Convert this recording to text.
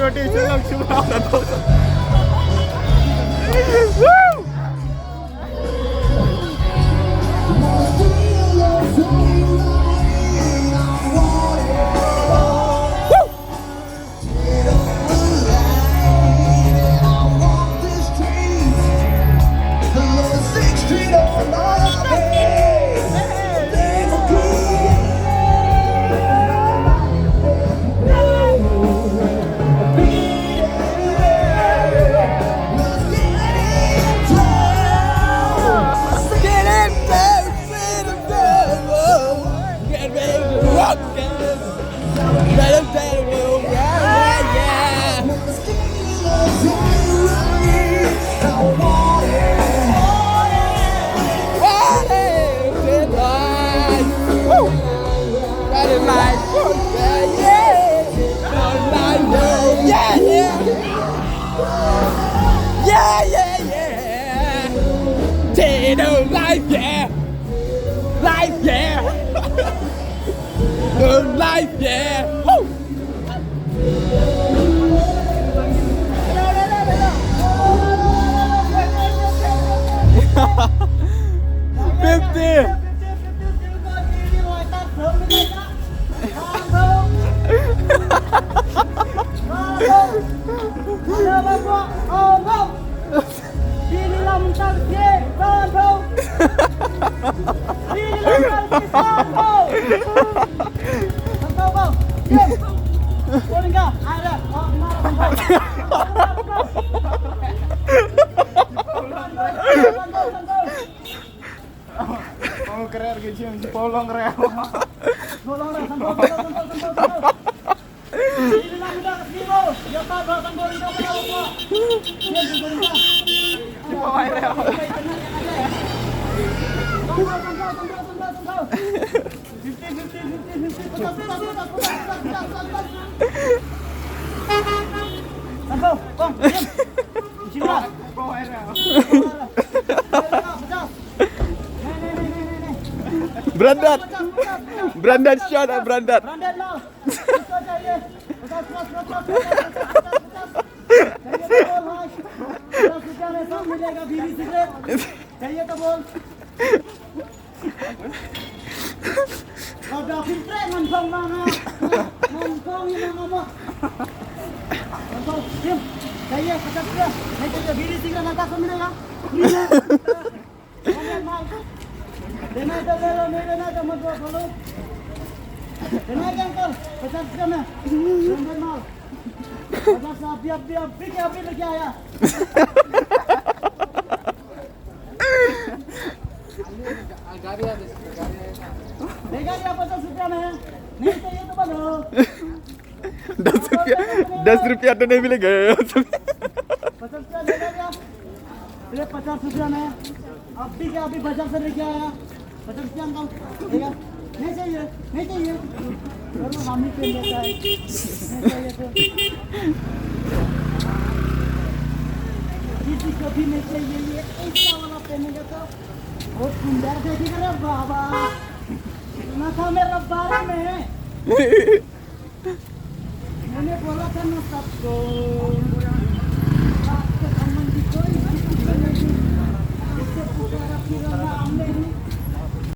गोटी सुलग सुलग Life, yeah! Life, yeah! The life, yeah! Woo! Oh, keren gitu, polong rel. Polong rel, Brandat, Brandat shot, Brandat. Brandat now. मिलेगा बीड़ी cigarette चाहिए तो बोल अब फिर ट्रेन मन फोंग ना मन फोंग ही ना मो मन फोंग दिम चाहिए 50 रुपया नहीं चाहिए बीड़ी सिगरेट ना का मिलेगा देना तो ले लो नहीं देना तो मत बोलो देना क्या अंकल 50 रुपया में नंबर माल 50 अभी क्या अभी लेके आया देगा क्या 50 रुपया में नहीं चाहिए तो बोलो 10 रुपया तो नहीं मिलेगा 50 रुपया देगा क्या अरे 50 रुपया में अभी क्या अभी बाजार से लेके आया 50 रुपया अंकल देगा नहीं चाहिए चलो मामी पे लेता है नहीं चाहिए तो किसी को भी नहीं चाहिए ये ऐसा वाला पहनेगा तो बहुत सुंदर देखेगा रे बाबा ना था मेरा बारे में मैंने बोला था ना सबको